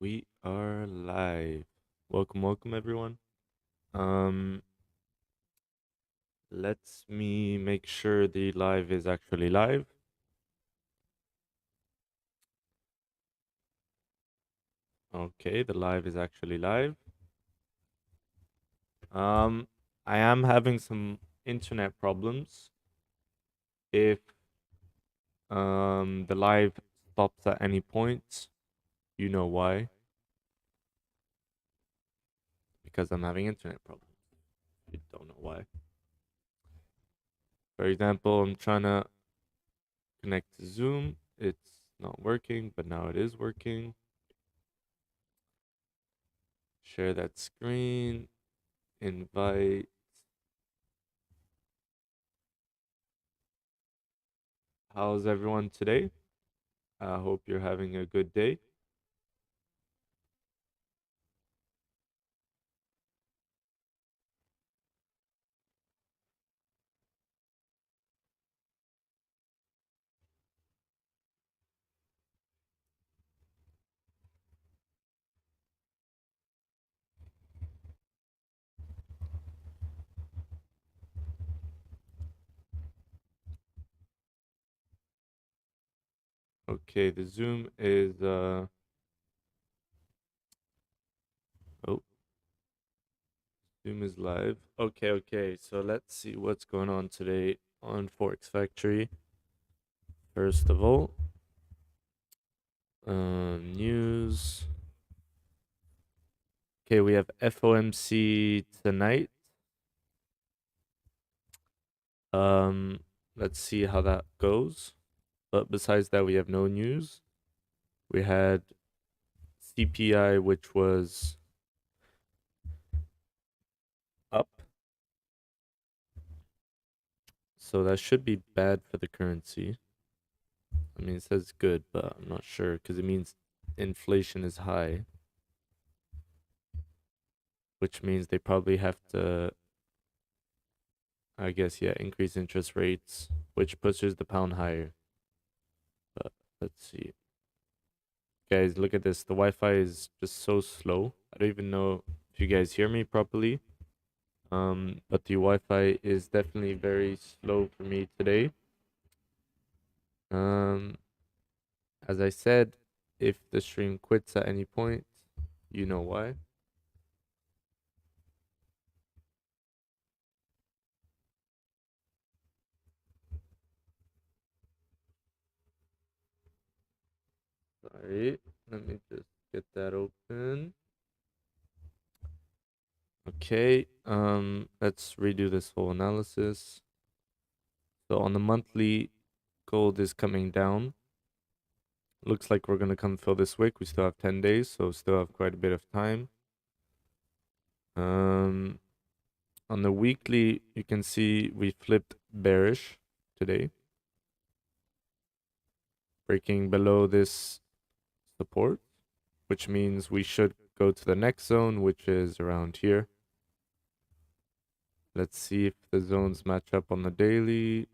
We are live. Welcome everyone. Um Let's me make sure the live is actually live. Okay, the live is actually live. Um I am having some internet problems. If the live stops at any point, you know why? Because I'm having internet problems. You don't know why. For example, I'm trying to connect to Zoom. It's not working, but now it is working. Share that screen, invite. How's everyone today? I hope you're having a good day. Okay, the Zoom is oh, Zoom is live. Okay. So let's see what's going on today on Forex Factory. First of all, news. Okay, we have FOMC tonight. Um, let's see how that goes. But besides that, we have no news. We had CPI, which was up, so that should be bad for the currency. I mean, it says good, but I'm not sure because it means inflation is high, which means they probably have to, I guess, yeah, increase interest rates, which pushes the pound higher. But let's see. Guys, look at this. The Wi Fi is just so slow. I don't even know if you guys hear me properly. But the Wi Fi is definitely very slow for me today. Um, as I said, if the stream quits at any point, you know why. Sorry, let me just get that open. Okay, let's redo this whole analysis. So on the monthly, gold is coming down. Looks like we're gonna come fill this wick. We still have 10 days, so still have quite a bit of time. Um, on the weekly, you can see we flipped bearish today, breaking below this support, which means we should go to the next zone, which is around here. Let's see if the zones match up on the daily.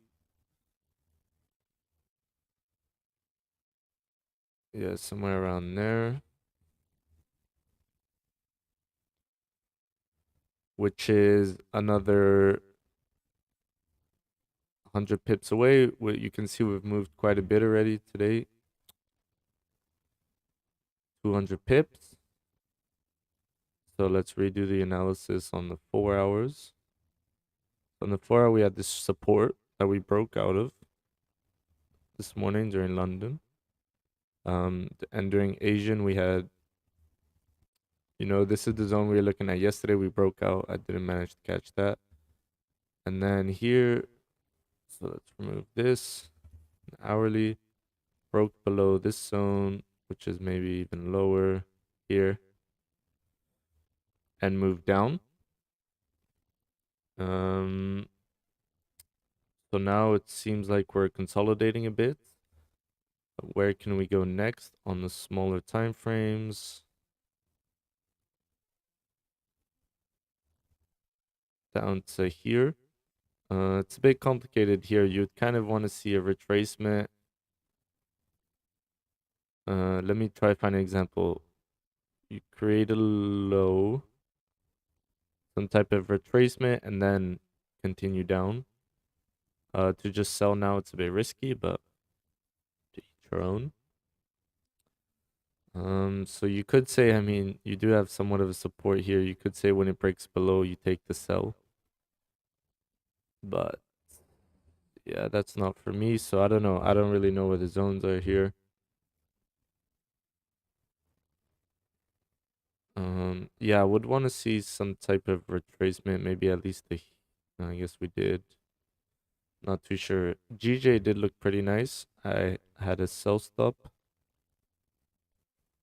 Yeah, somewhere around there. Which is another 100 pips away. You can see we've moved quite a bit already today. 200 pips. So let's redo the analysis on the 4 hours. On the 4 hour, we had this support that we broke out of this morning during London. And during Asian, we had, this is the zone we were looking at yesterday. We broke out. I didn't manage to catch that. And then here, so let's remove this. Hourly broke below this zone, which is maybe even lower here, and moved down. Um, so now it seems like we're consolidating a bit. Where can we go next on the smaller time frames? Down to here. It's a bit complicated here. You'd kind of want to see a retracement. Let me try find an example. you create a low, some type of retracement, and then continue down. To just sell now, it's a bit risky, but to each your own. So you could say, I mean, you do have somewhat of a support here. You could say when it breaks below, you take the sell. But yeah, that's not for me. So I don't know. I don't really know where the zones are here. Yeah, I would want to see some type of retracement. Maybe at least the, I guess we did. Not too sure. GJ did look pretty nice. I had a sell stop.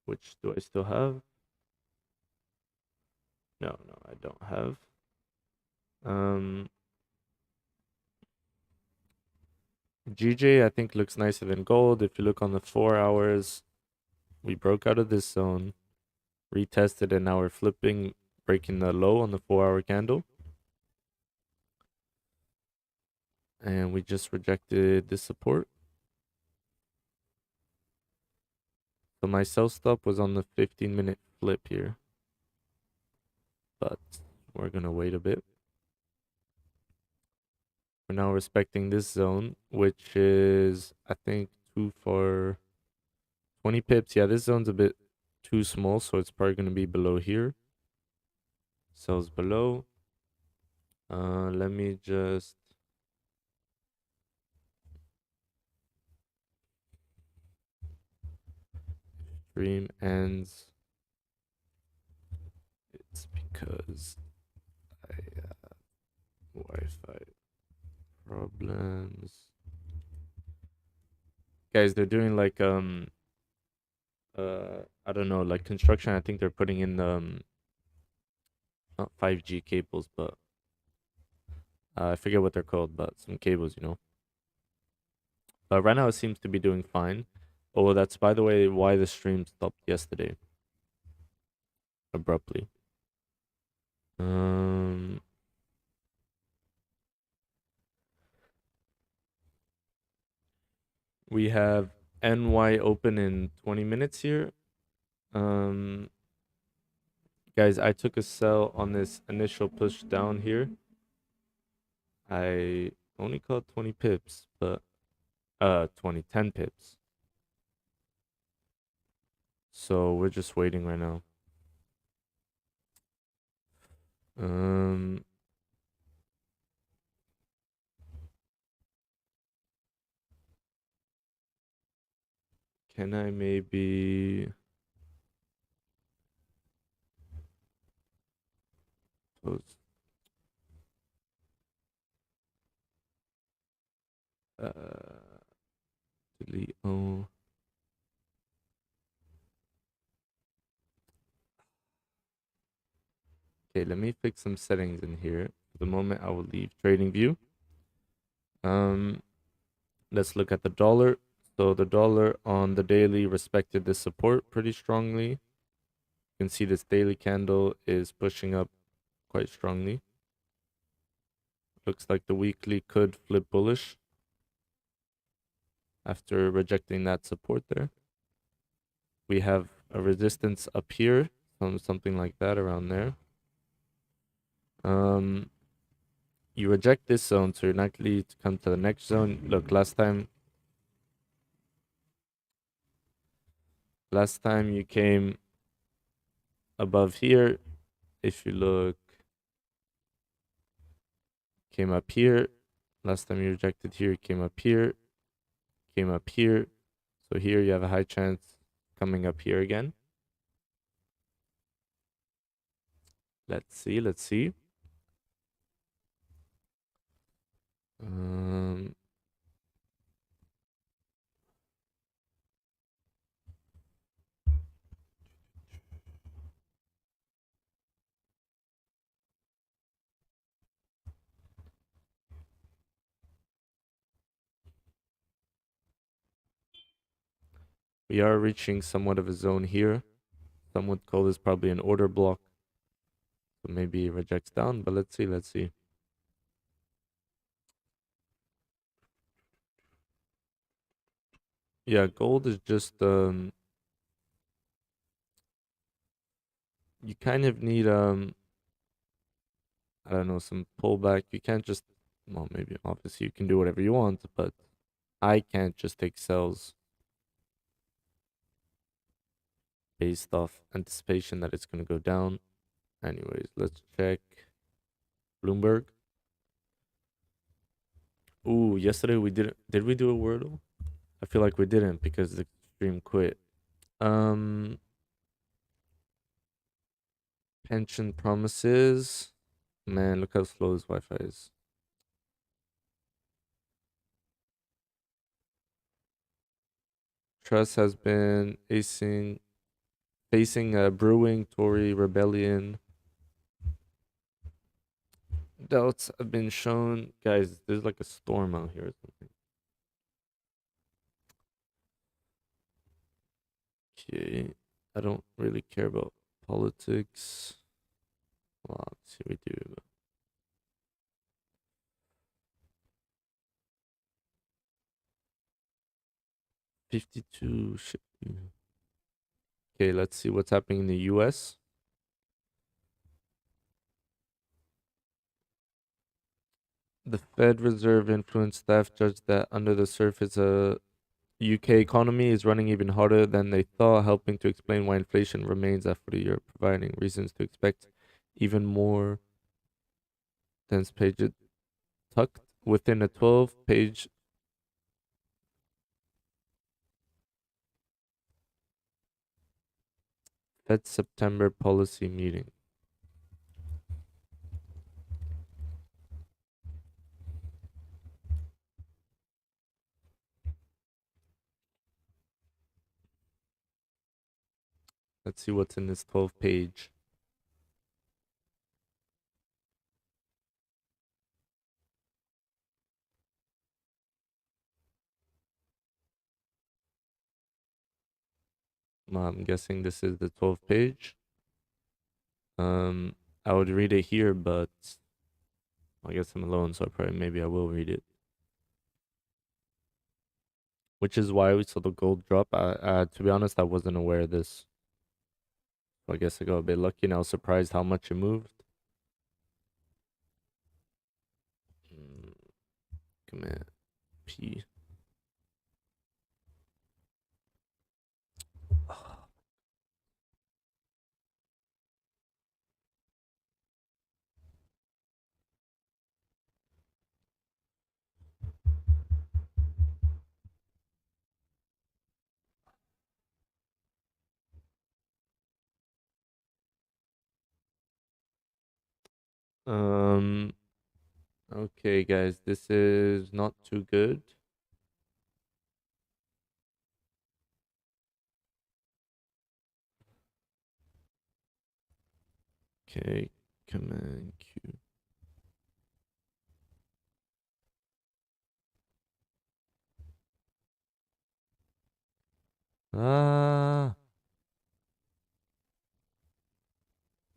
Which do I still have? No, I don't have. GJ I think looks nicer than gold. If you look on the 4 hours, we broke out of this zone, retested, and now we're flipping, breaking the low on the 4-hour candle. And we just rejected this support. So my sell stop was on the 15-minute flip here. But we're going to wait a bit. We're now respecting this zone, which is, I think, too far. 20 pips. Yeah, this zone's a bit too small, so it's probably going to be below here. Sells below. Let me just... Stream ends. It's because I have Wi-Fi problems. Guys, they're doing like I don't know, like construction. I think they're putting in not 5G cables, but I forget what they're called, but some cables, you know. But right now it seems to be doing fine. Oh, that's by the way why the stream stopped yesterday abruptly. We have NY open in 20 minutes here. Guys, I took a sell on this initial push down here. I only called 20 pips, but 10 pips. So we're just waiting right now. Can I maybe close? Delete. Oh. Okay, let me fix some settings in here. For the moment, I will leave trading view. Let's look at the dollar. So the dollar on the daily respected this support pretty strongly. You can see this daily candle is pushing up quite strongly. Looks like the weekly could flip bullish after rejecting that support there. We have a resistance up here, something like that around there. You reject this zone, so you're likely to come to the next zone. Look, last time you came above here. If you look, came up here. Last time you rejected here, came up here, came up here. So here you have a high chance coming up here again. Let's see. We are reaching somewhat of a zone here. Some would call this probably an order block. So maybe it rejects down, but let's see. Yeah, gold is just you kind of need I don't know, some pullback. You can't just, well, maybe obviously you can do whatever you want, but I can't just take sells based off anticipation that it's gonna go down. Anyways, let's check Bloomberg. Ooh, yesterday we did we do a Wordle? I feel like we didn't because the stream quit. Um Pension promises. Man, look how slow this Wi-Fi is. Truss has been facing a brewing Tory rebellion. Doubts have been shown. Guys, there's like a storm out here or something. Okay. I don't really care about politics. Well, obviously we do. But 52 shit. Okay, let's see what's happening in the US. The Fed Reserve influence staff judged that under the surface, UK economy is running even harder than they thought, helping to explain why inflation remains up for the year, providing reasons to expect even more dense pages tucked within a 12-page Fed September policy meeting. Let's see what's in this 12-page. I'm guessing this is the 12-page. I would read it here, but I guess I'm alone, so maybe I will read it. Which is why we saw the gold drop. To be honest, I wasn't aware of this. So I guess I got a bit lucky and I was surprised how much it moved. Command P. Um. Okay, guys, this is not too good. Okay, Command Q. Ah.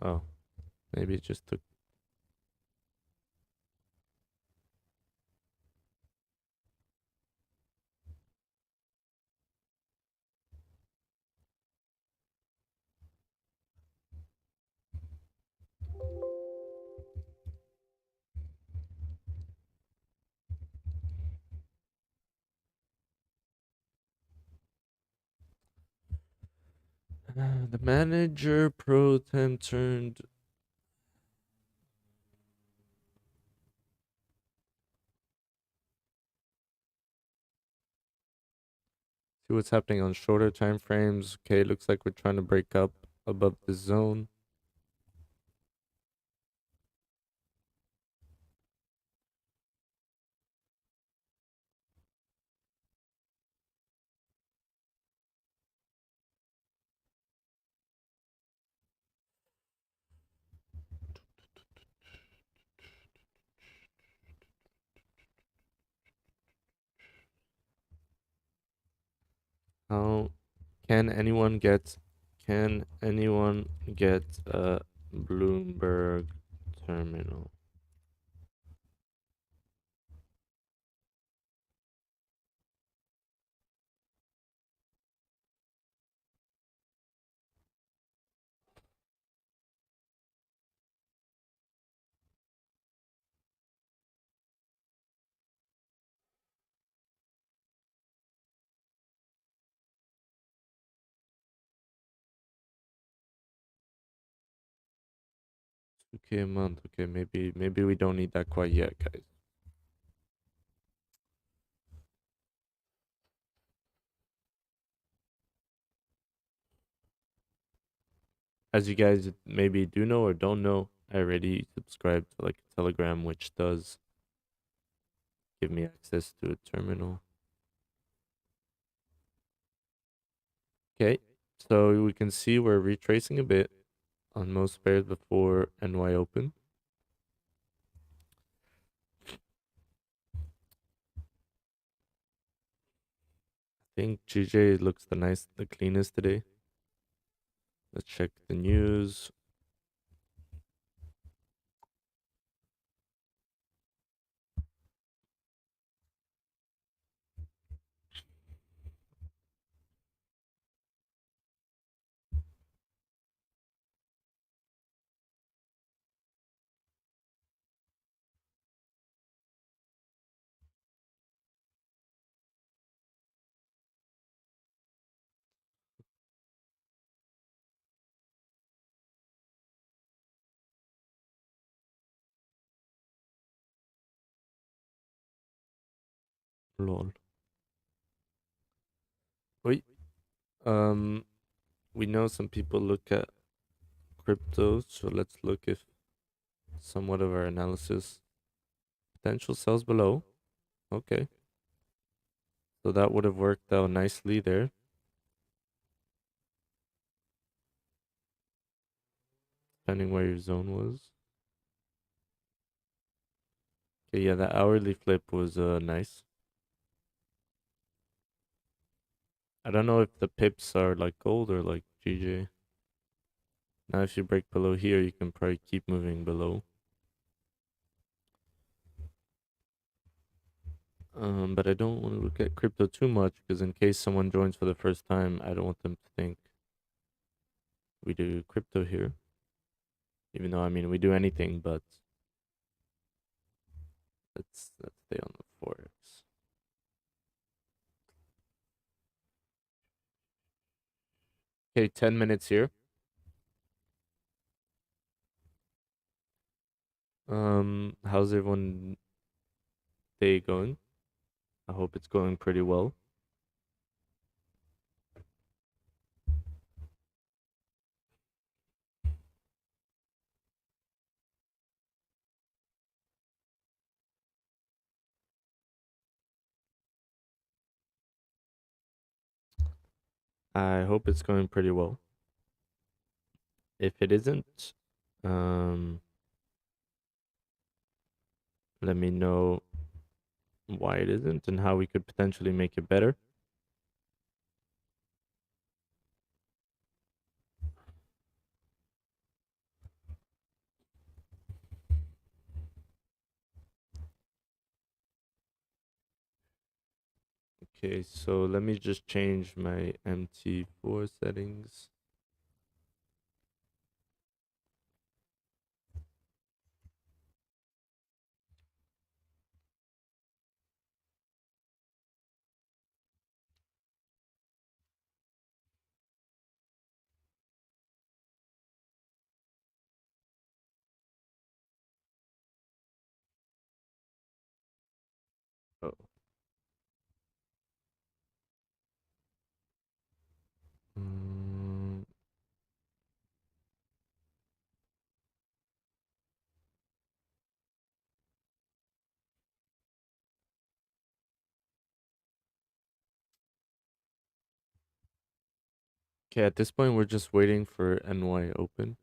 Oh, maybe it just took. The manager pro tem turned. See what's happening on shorter time frames. Okay, looks like we're trying to break up above the zone. How can anyone get a Bloomberg terminal? 2K a month. Okay, maybe we don't need that quite yet, guys. As you guys maybe do know or don't know, I already subscribed to like a Telegram, which does give me access to a terminal. Okay, so we can see we're retracing a bit on most pairs before NY open. I think GJ looks the cleanest today. Let's check the news. Lol. Wait. We know some people look at crypto, so let's look if somewhat of our analysis. Potential sells below. Okay. So that would have worked out nicely there. Depending where your zone was. Okay, yeah, the hourly flip was nice. I don't know if the pips are like gold or like GJ. Now if you break below here, you can probably keep moving below. But I don't want to look at crypto too much because in case someone joins for the first time, I don't want them to think we do crypto here. Even though I mean we do anything, but let's stay on the forex. Okay, 10 minutes here. How's everyone day going? I hope it's going pretty well. I hope it's going pretty well. If it isn't, let me know why it isn't and how we could potentially make it better. Okay, so let me just change my MT4 settings. Oh. Mm, okay, at this point, we're just waiting for NY open.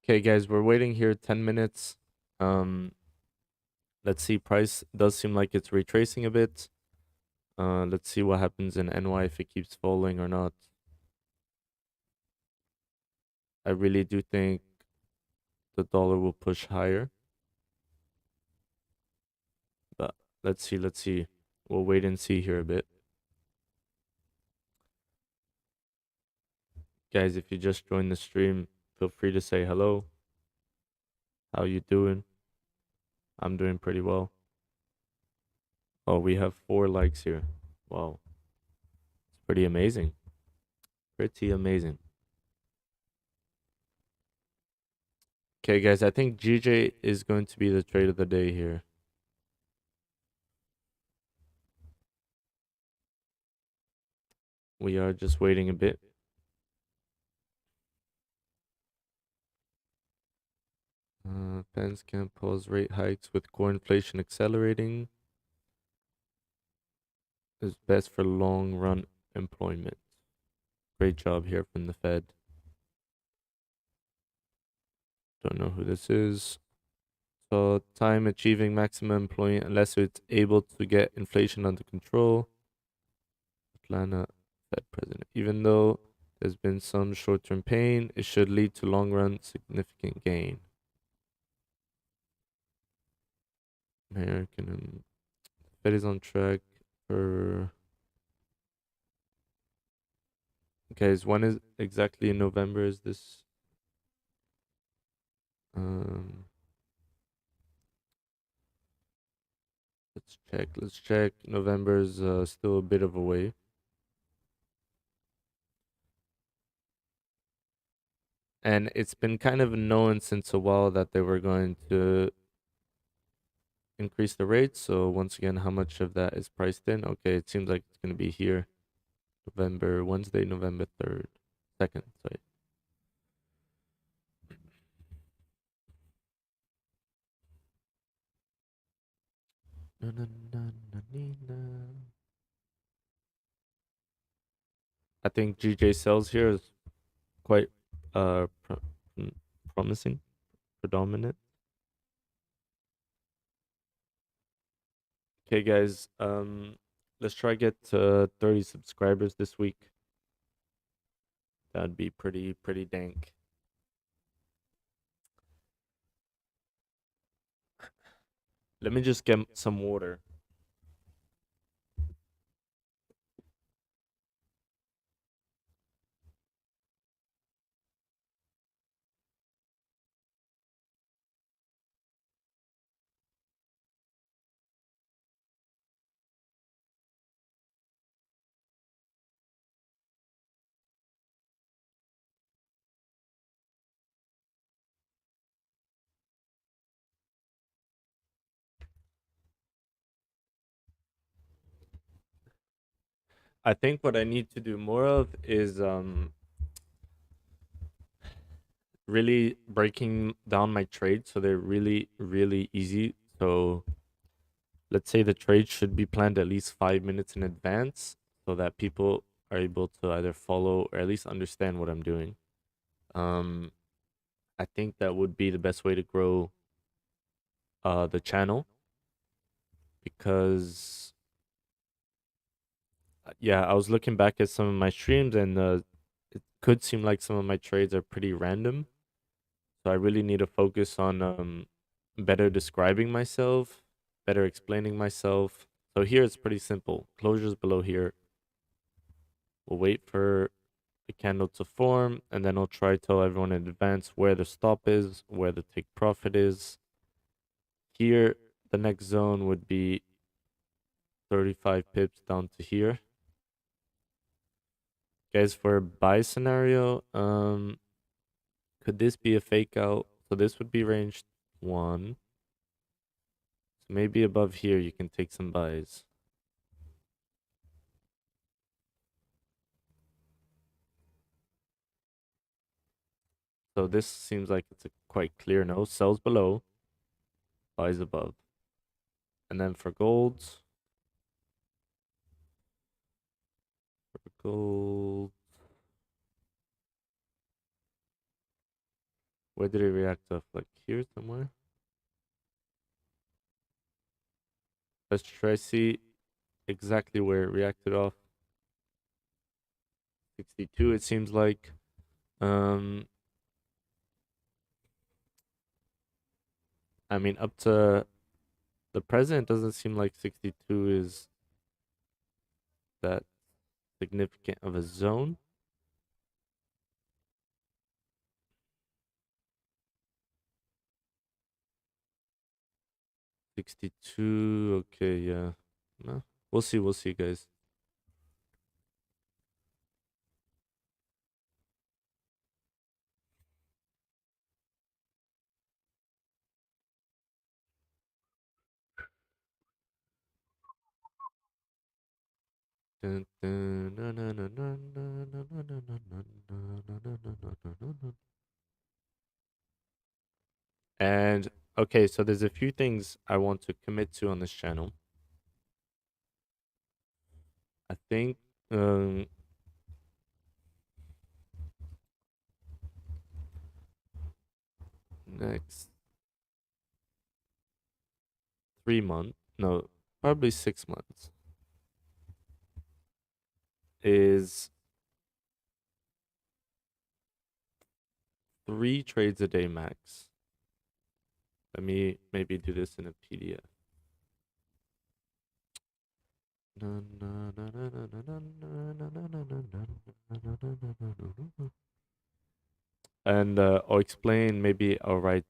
Okay, guys, we're waiting here 10 minutes. Let's see. Price does seem like it's retracing a bit. Let's see what happens in NY if it keeps falling or not. I really do think the dollar will push higher. But let's see, let's see. We'll wait and see here a bit. Guys, if you just joined the stream, feel free to say hello. How you doing? I'm doing pretty well. Oh, we have 4 likes here. Wow, it's pretty amazing. Pretty amazing. Okay, guys, I think GJ is going to be the trade of the day here. We are just waiting a bit. Pence can pause rate hikes with core inflation accelerating. Is best for long run employment. Great job here from the Fed. Don't know who this is. So time achieving maximum employment unless it's able to get inflation under control. Atlanta Fed president. Even though there's been some short-term pain, it should lead to long-run significant gain. American Fed is on track for. Okay, so when is exactly in November is this? Um, let's check. Let's check. November's still a bit of a way. And it's been kind of known since a while that they were going to increase the rates. So once again, how much of that is priced in? Okay, it seems like it's going to be here, Wednesday, November 3rd, 2nd. Sorry. Na, na, na, na, na. I think GJ sells here is quite promising, predominant. Okay, guys. Let's try get 30 subscribers this week. That'd be pretty dank. Let me just get some water. I think what I need to do more of is really breaking down my trades so they're really easy. So let's say the trade should be planned at least 5 minutes in advance so that people are able to either follow or at least understand what I'm doing. Um, I think that would be the best way to grow the channel because yeah, I was looking back at some of my streams and it could seem like some of my trades are pretty random. So I really need to focus on better describing myself, better explaining myself. So here it's pretty simple. Closures below here. We'll wait for the candle to form, and then I'll try to tell everyone in advance where the stop is, where the take profit is. Here, the next zone would be 35 pips down to here. Guys, for a buy scenario, could this be a fake out? So this would be range 1. So maybe above here you can take some buys. So this seems like it's a quite clear no. Sells below, buys above. And then for gold, where did it react off? Like here somewhere? Let's try see exactly where it reacted off. 62 it seems like. I mean up to the present doesn't seem like 62 is that significant of a zone. 62. Okay, yeah. No, we'll see, guys. And okay, so there's a few things I want to commit to on this channel. I think next 3 months, no, probably 6 months, is 3 trades a day max. Let me maybe do this in a PDF. And I'll explain, maybe I'll write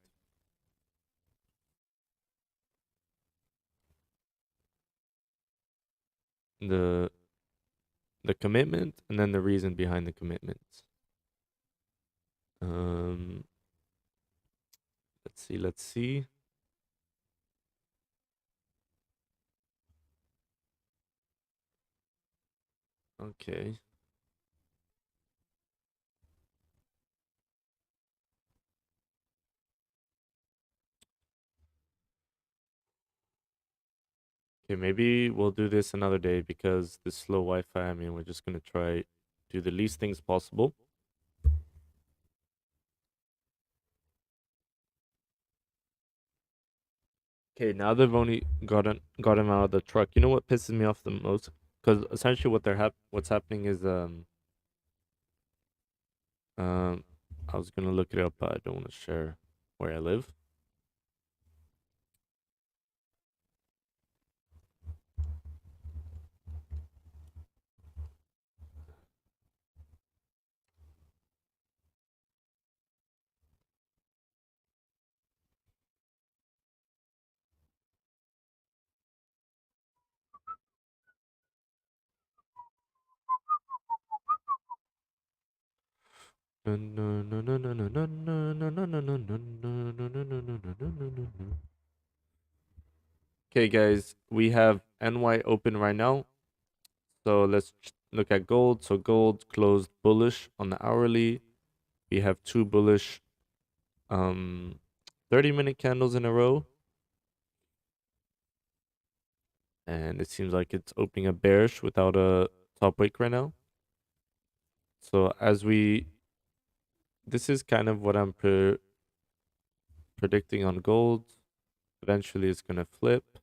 the commitment and then the reason behind the commitment. Um, let's see. Okay. Okay, maybe we'll do this another day because this slow Wi-Fi, I mean, we're just gonna try do the least things possible. Okay, now they've only got him out of the truck. You know what pisses me off the most? Because essentially what's happening is I was gonna look it up, but I don't want to share where I live. Okay, guys, we have NY open right now. So let's look at gold. So gold closed bullish on the hourly. We have 2 bullish 30-minute candles in a row. And it seems like it's opening a bearish without a top wick right now. So this is kind of what I'm predicting on gold. Eventually it's going to flip,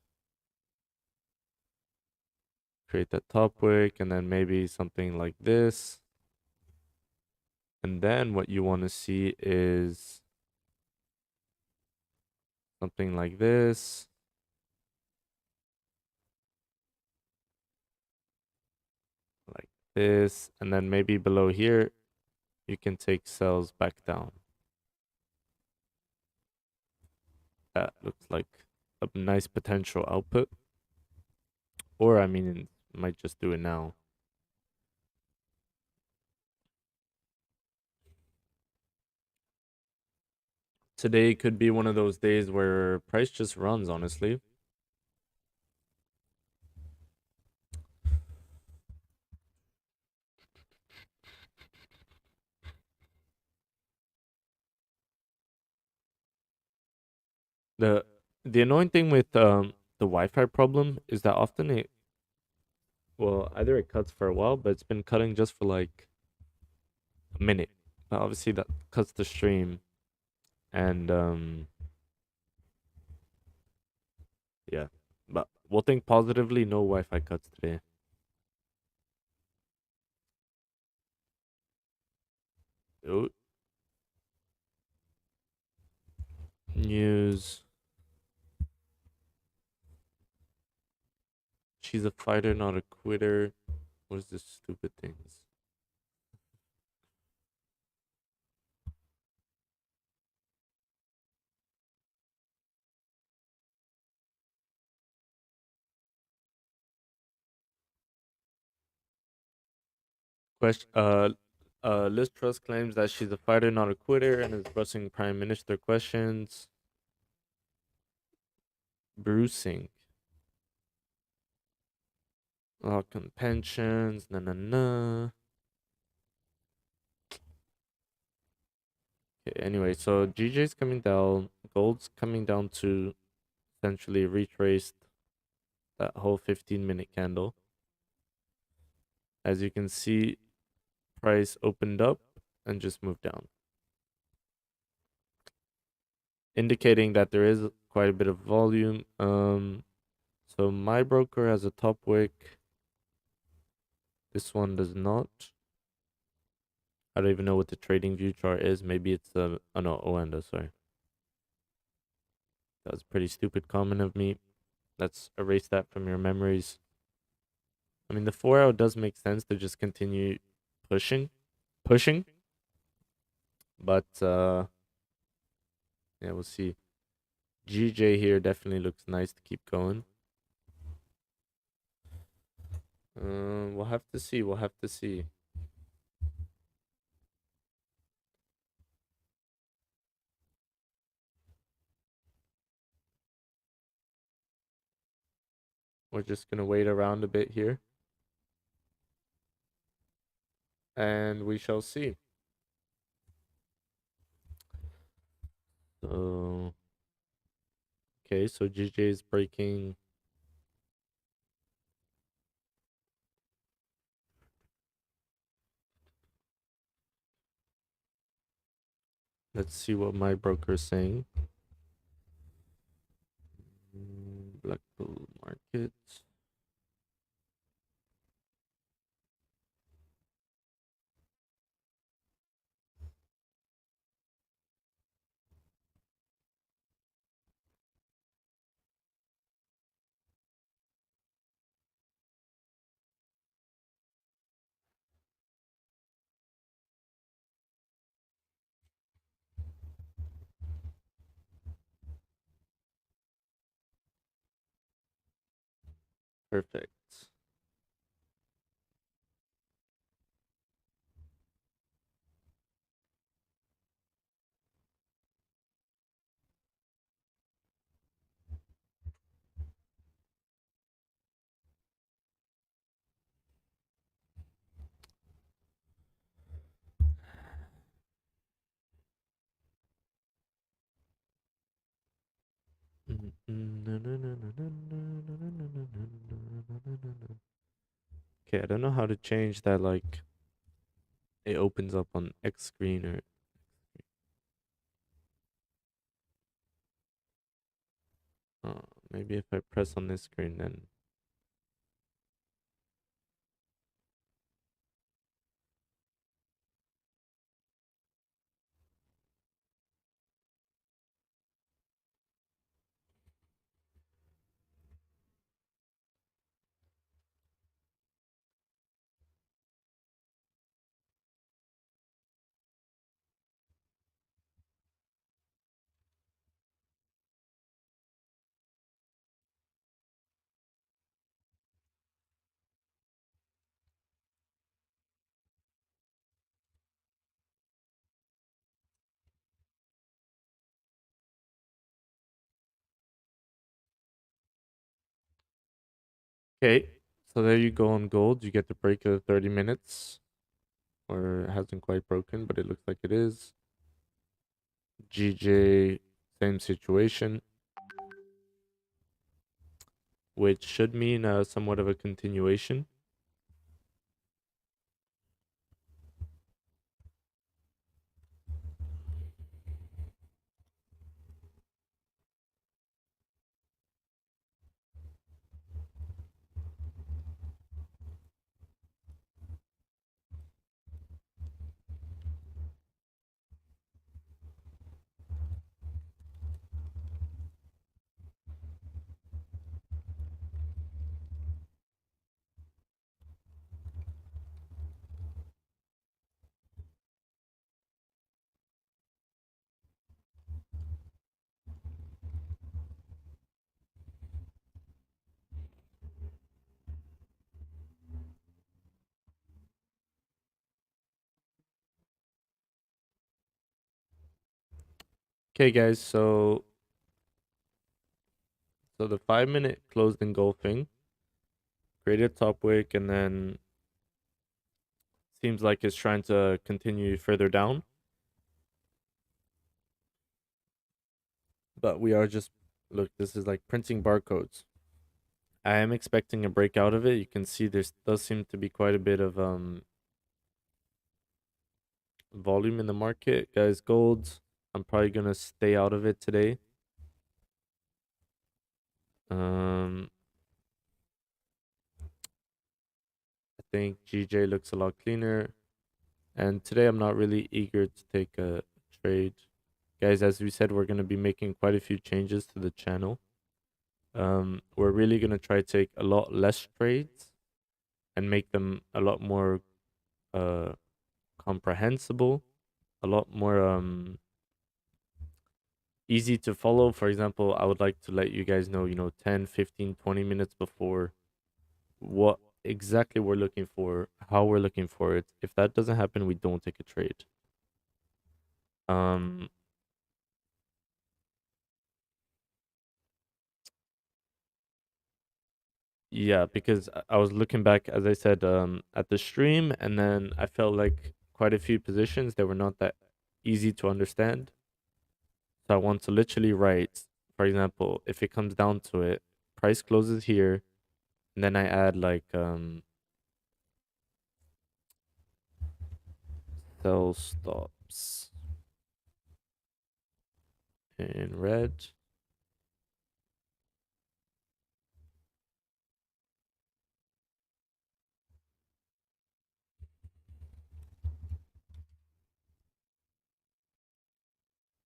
create that top wick, and then maybe something like this. And then what you want to see is something like this. Like this. And then maybe below here, you can take sells back down. That looks like a nice potential output. Or, I mean, it might just do it now. Today could be one of those days where price just runs, honestly. The annoying thing with the Wi-Fi problem is that often either it cuts for a while, but it's been cutting just for like a minute. But obviously that cuts the stream, and yeah. But we'll think positively. No Wi-Fi cuts today. Oh. News. She's a fighter, not a quitter. What is this stupid things? Question. Liz Truss claims that she's a fighter, not a quitter, and is brushing Prime Minister questions. Bruising. Pensions. Na na na. Okay, anyway, so GJ's coming down. Gold's coming down to essentially retraced that whole 15-minute candle. As you can see, price opened up and just moved down, indicating that there is quite a bit of volume. So my broker has a top wick. This one does not. I don't even know what the trading view chart is. Maybe it's oh no, Oanda, sorry. That was a pretty stupid comment of me. Let's erase that from your memories. I mean, the 4-hour does make sense to just continue pushing. But yeah, we'll see. GJ here definitely looks nice to keep going. We'll have to see. We'll have to see. We're just gonna wait around a bit here, and we shall see. So, okay, so GJ is breaking. Let's see what my broker is saying. Blackpool Market. Perfect. Okay, I don't know how to change that, like, it opens up on X screen or... maybe if I press on this screen then... Okay, so there you go on gold. You get the break of 30 minutes. Or it hasn't quite broken, but it looks like it is. GJ, same situation. Which should mean somewhat of a continuation. Okay, guys. So the 5 minute closed engulfing created top wick, and then seems like it's trying to continue further down. But we are just look. This is like printing barcodes. I am expecting a break out of it. You can see there does seem to be quite a bit of volume in the market, guys. Gold. I'm probably gonna stay out of it today. Um, I think GJ looks a lot cleaner. And today I'm not really eager to take a trade. Guys, as we said, we're going to be making quite a few changes to the channel. We're really going to try to take a lot less trades and make them a lot more uh, comprehensible, a lot more easy to follow. For example, I would like to let you guys know, 10, 15, 20 minutes before what exactly we're looking for, how we're looking for it. If that doesn't happen, we don't take a trade. Um, Yeah, because I was looking back, as I said, at the stream, and then I felt like quite a few positions they were not that easy to understand. So I want to literally write, for example, if it comes down to it, price closes here, and then I add like sell stops in red.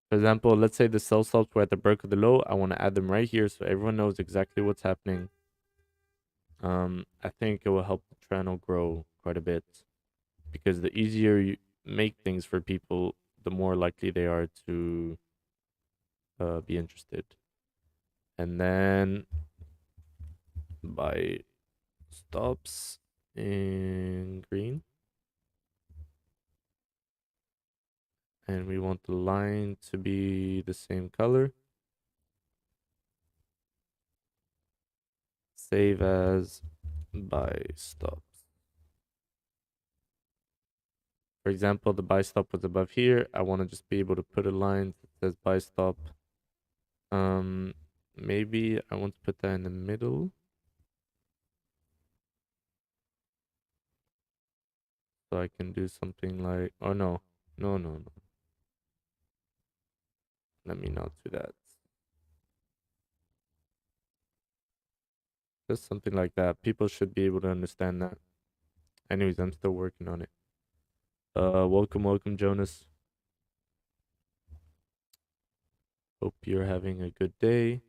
For example, let's say the sell stops were at the break of the low. I want to add them right here so everyone knows exactly what's happening. I think it will help the channel grow quite a bit because the easier you make things for people, the more likely they are to be interested. And then buy stops in green. And we want the line to be the same color. Save as buy stops. For example, the buy stop was above here. I want to just be able to put a line that says buy stop. Maybe I want to put that in the middle. So I can do something like, oh no, no. Let me not do that. Just something like that. People should be able to understand that. Anyways, I'm still working on it. Welcome, Jonas. Hope you're having a good day.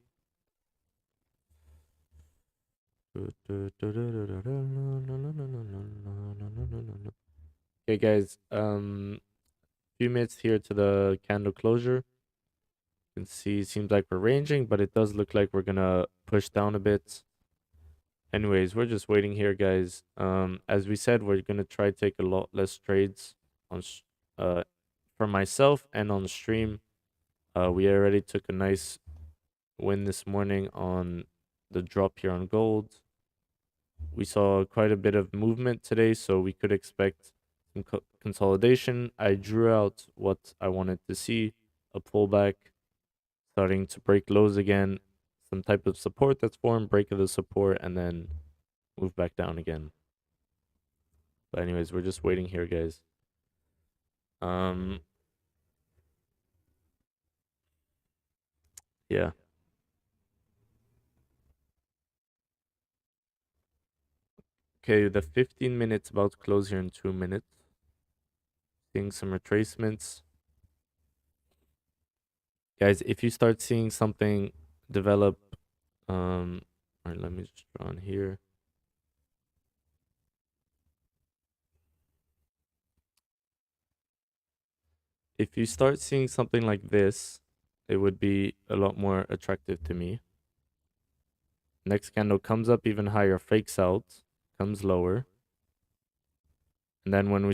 Okay, guys. Few minutes here to the candle closure. You can see it seems like we're ranging, but it does look like we're gonna push down a bit. Anyways, we're just waiting here, guys. As we said, we're gonna try to take a lot less trades on for myself and on stream. We already took a nice win this morning on the drop here on gold. We saw quite a bit of movement today, so we could expect some consolidation. I drew out what I wanted to see, a pullback, starting to break lows again, some type of support that's formed, break of the support, and then move back down again. But anyways, we're just waiting here, guys. Yeah. Okay, the 15 minutes about to close here in 2 minutes. Seeing some retracements. Guys, if you start seeing something develop, all right, let me just draw on here. If you start seeing something like this, it would be a lot more attractive to me. Next candle comes up even higher, fakes out, comes lower. And then when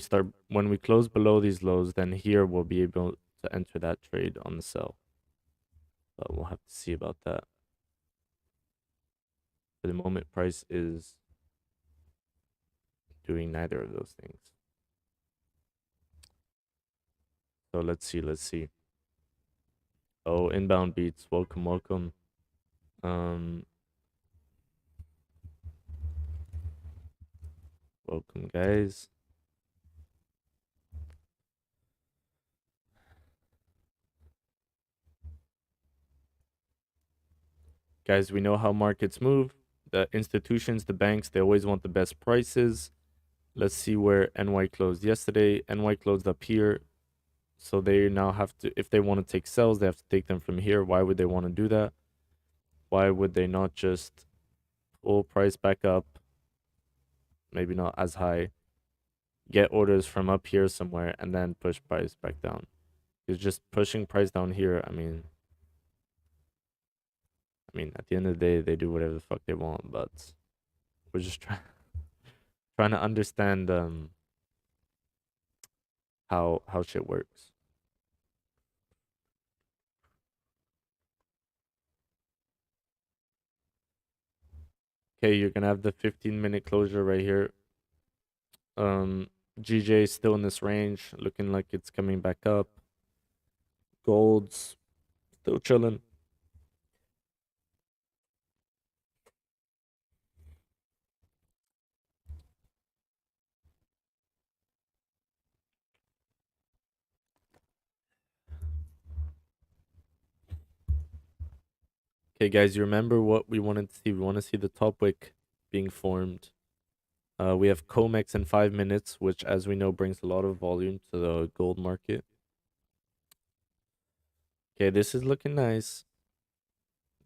we close below these lows, then here we'll be able to enter that trade on the sell. but we'll have to see about that. For the moment, price is doing neither of those things. So let's see, let's see. Oh, inbound beats, welcome, welcome. Welcome, guys. Guys, we know how markets move. The institutions, the banks, they always want the best prices. Let's see where NY closed yesterday. NY closed up here. So they now have to, if they want to take sells, they have to take them from here. Why would they want to do that? Why would they not just pull price back up? Maybe not as high. Get orders from up here somewhere and then push price back down. Because just pushing price down here, I mean, at the end of the day, they do whatever the fuck they want, but we're just trying to understand how shit works. Okay, you're gonna have the 15-minute closure right here. GJ is still in this range, looking like it's coming back up. Gold's still chilling. Okay, guys, you remember what we wanted to see? We want to see the top wick being formed. We have COMEX in 5 minutes, which, as we know, brings a lot of volume to the gold market. Okay, this is looking nice.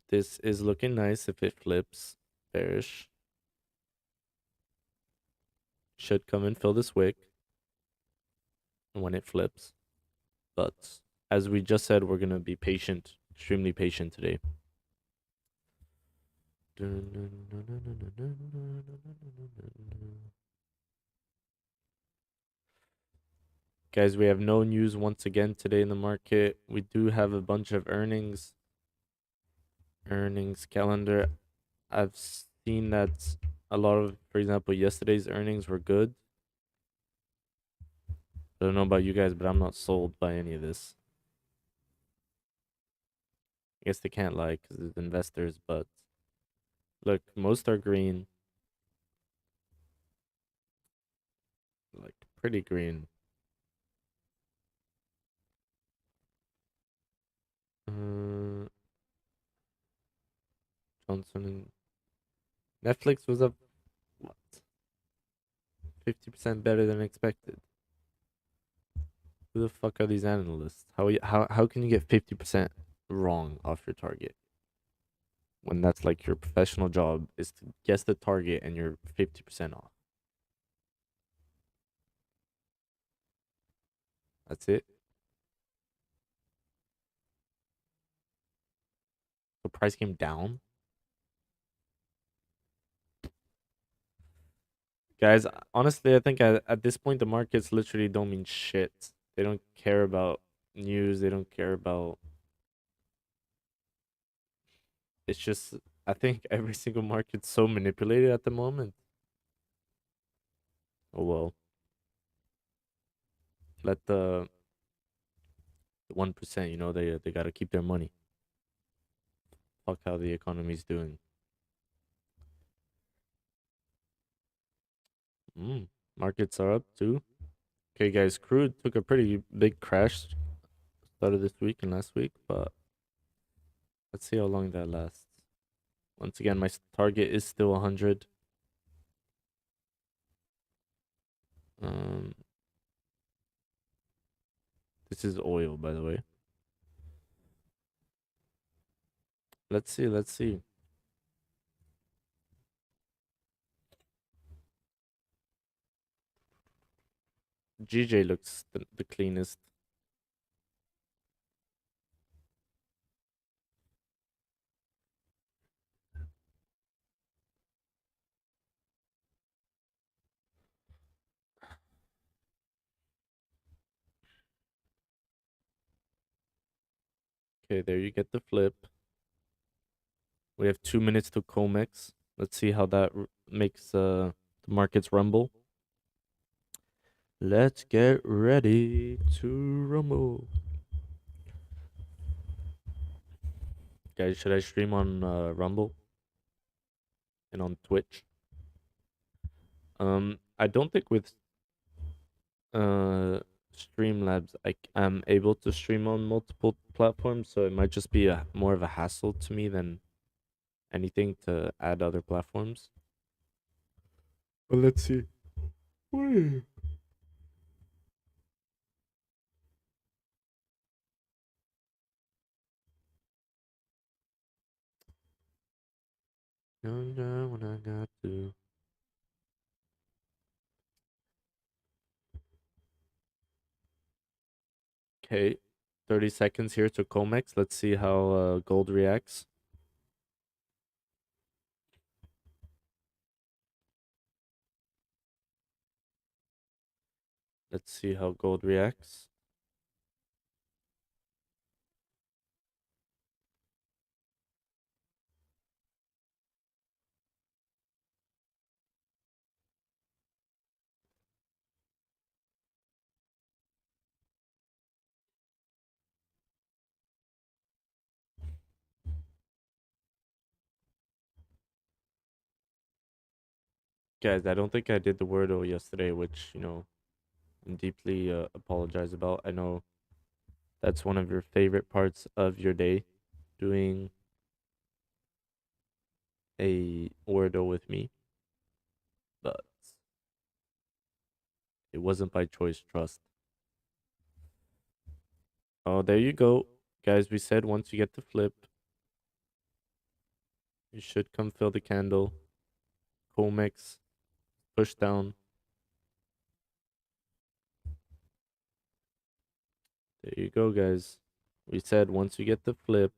This is looking nice if it flips. Bearish. Should come and fill this wick when it flips. But as we just said, we're going to be patient, extremely patient today. Guys, we have no news once again today in the market. We do have a bunch of earnings calendar. I've seen that a lot of, for example, yesterday's earnings were good. I don't know about you guys, but I'm not sold by any of this. I guess they can't lie because it's investors, but look, most are green. Like, pretty green. Johnson and Netflix was up, what? 50% better than expected. Who the fuck are these analysts? How can you get 50% wrong off your target? When that's like your professional job is to guess the target and you're 50% off. That's it. The price came down. Guys, honestly, I think at this point the markets literally don't mean shit. They don't care about news, they don't care about, it's just, I think every single market's so manipulated at the moment. Oh well. Let the 1%, they gotta keep their money. Fuck how the economy's doing. Markets are up too. Okay, guys, crude took a pretty big crash started this week and last week, but let's see how long that lasts. Once again, my target is still 100. Um, this is oil, by the way. Let's see, let's see. GJ looks the cleanest. Okay, there you get the flip. We have 2 minutes to Comex. Let's see how that makes the markets rumble. Let's get ready to rumble. Guys, should I stream on Rumble and on Twitch? I don't think with uh Streamlabs I'm able to stream on multiple platforms, so it might just be a more of a hassle to me than anything to add other platforms. But let's see. Wait. Younger when I got to. Okay, 30 seconds here to Comex. Let's see how gold reacts. Let's see how gold reacts. Guys, I don't think I did the Wordle yesterday, which, I'm deeply apologize about. I know that's one of your favorite parts of your day, doing a Wordle with me, but it wasn't by choice, trust. Oh, there you go. Guys, we said once you get the flip, you should come fill the candle. Comex, push down. There you go, guys. We said once you get the flip,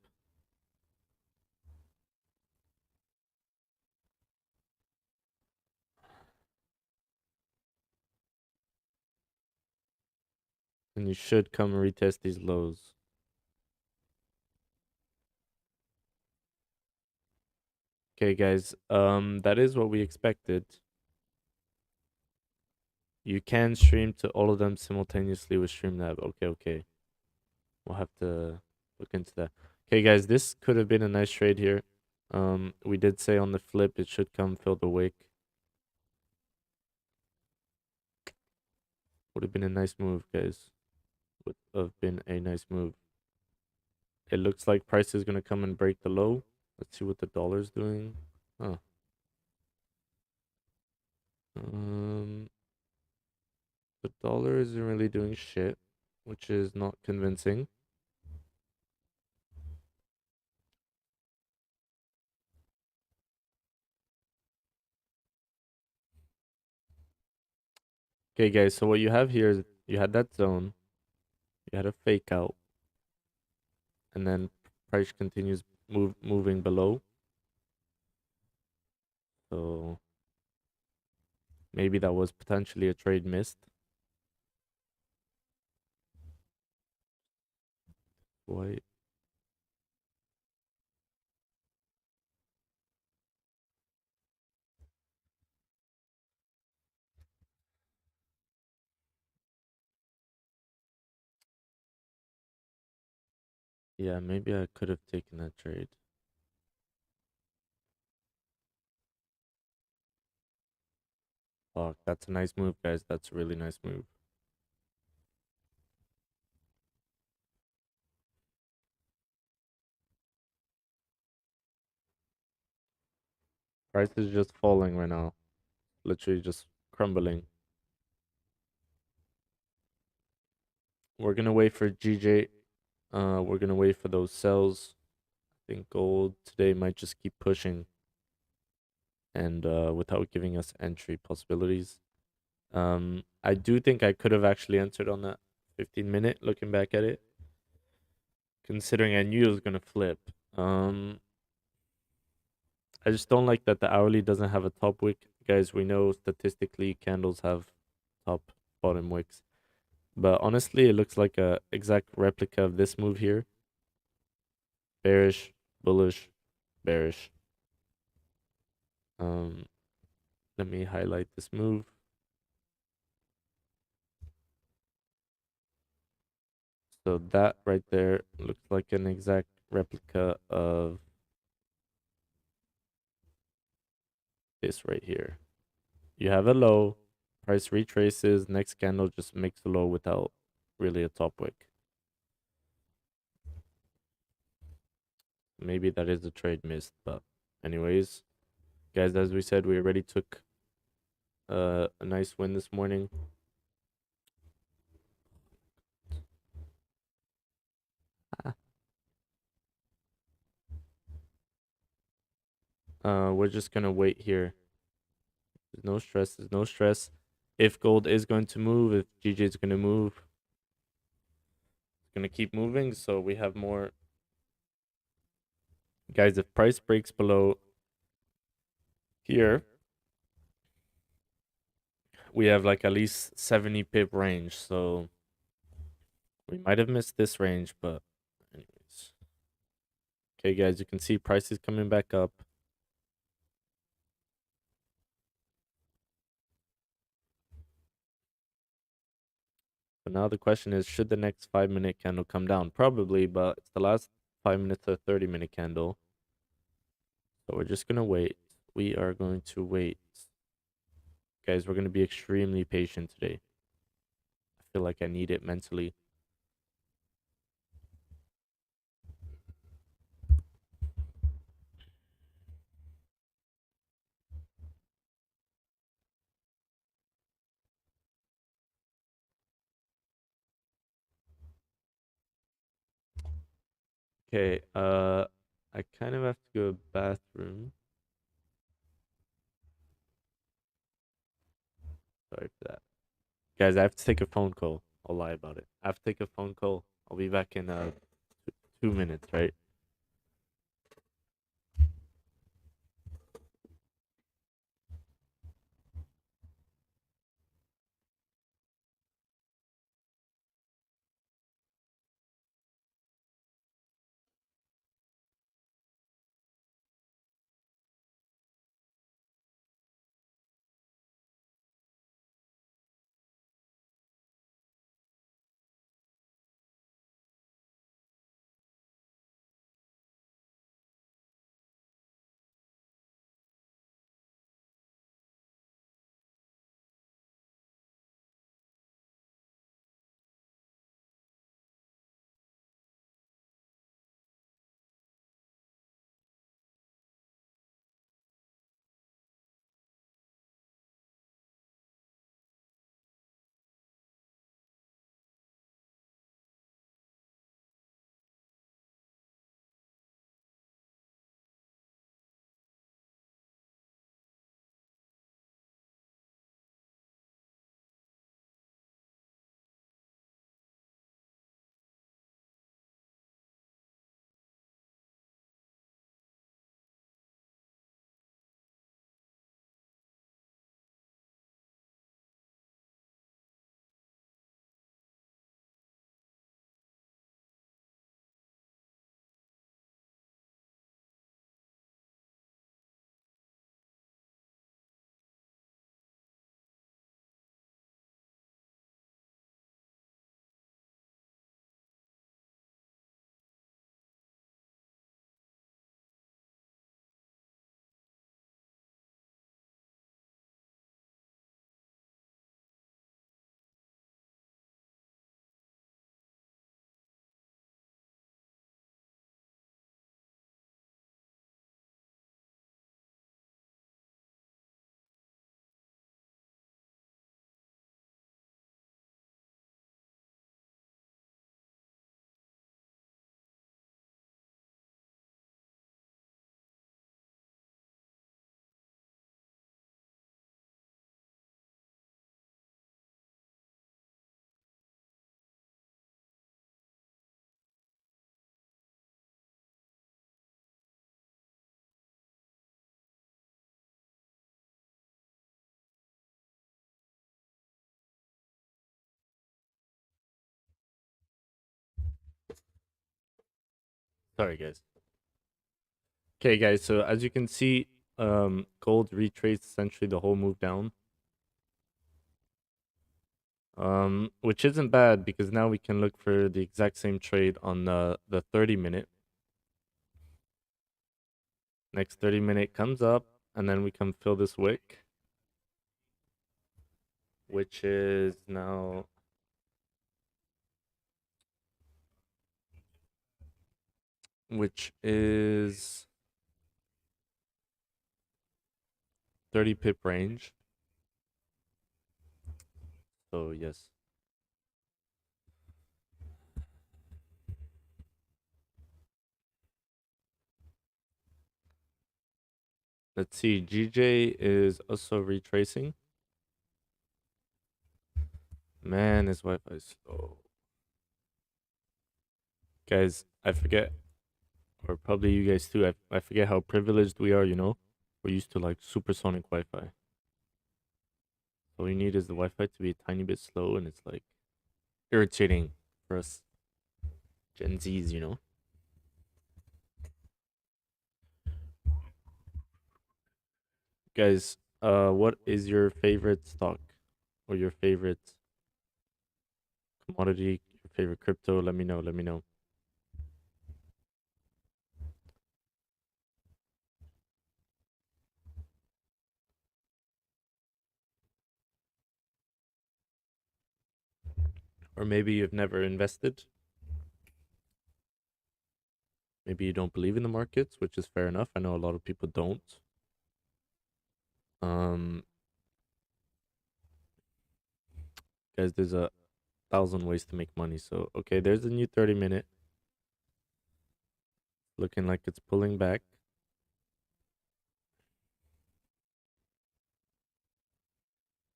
and you should come retest these lows. Okay, guys. That is what we expected. You can stream to all of them simultaneously with Streamlab. Okay. We'll have to look into that. Okay, guys, this could have been a nice trade here. We did say on the flip it should come fill the wick. Would have been a nice move, guys. Would have been a nice move. It looks like price is gonna come and break the low. Let's see what the dollar's doing. Huh. Um, the dollar isn't really doing shit, which is not convincing. Okay, guys. So what you have here is you had that zone. You had a fake out, and then price continues moving below. So maybe that was potentially a trade missed. Why? Yeah, maybe I could have taken that trade. Fuck, that's a nice move, guys. That's a really nice move. Price is just falling right now. Literally just crumbling. We're gonna wait for GJ. We're gonna wait for those sells. I think gold today might just keep pushing and without giving us entry possibilities. I do think I could have actually entered on that 15-minute looking back at it. Considering I knew it was gonna flip. I just don't like that the hourly doesn't have a top wick. Guys, we know statistically candles have top bottom wicks. But honestly, it looks like a exact replica of this move here. bearish, bullish, bearish. Let me highlight this move. So that right there looks like an exact replica of this right here. You have a low, price retraces, next candle just makes a low without really a top wick. Maybe that is a trade missed, but anyways, guys, as we said, we already took a nice win this morning. We're just gonna wait here. There's no stress. There's no stress. If gold is going to move, if GJ is gonna move, it's gonna keep moving. So we have more. Guys, if price breaks below here, we have like at least 70 pip range. So we might have missed this range, but anyways. Okay, guys, you can see prices coming back up. So now the question is, should the next 5-minute candle come down? Probably, but it's the last 5 minutes of 30-minute candle. So we're just going to wait. We are going to wait. Guys, we're going to be extremely patient today. I feel like I need it mentally. Okay, I kind of have to go to the bathroom. Sorry for that. Guys, I have to take a phone call. I'll lie about it. I have to take a phone call. I'll be back in 2 minutes, right? Sorry, guys. Okay, guys. So as you can see, gold retraced essentially the whole move down. Which isn't bad because now we can look for the exact same trade on the 30-minute. Next 30-minute comes up, and then we come fill this wick, which is now which is 30 pip range. So yes. Let's see. GJ is also retracing. Man, his Wi-Fi is slow. Guys, I forget, or probably you guys too. I forget how privileged we are. We're used to like supersonic Wi-Fi. All you need is the Wi-Fi to be a tiny bit slow, and it's like irritating for us Gen Zs. Guys, what is your favorite stock or your favorite commodity, your favorite crypto? Let me know. Let me know. Or maybe you've never invested. Maybe you don't believe in the markets, which is fair enough. I know a lot of people don't. Um, guys, there's 1,000 ways to make money. So, okay, there's a new 30-minute. Looking like it's pulling back.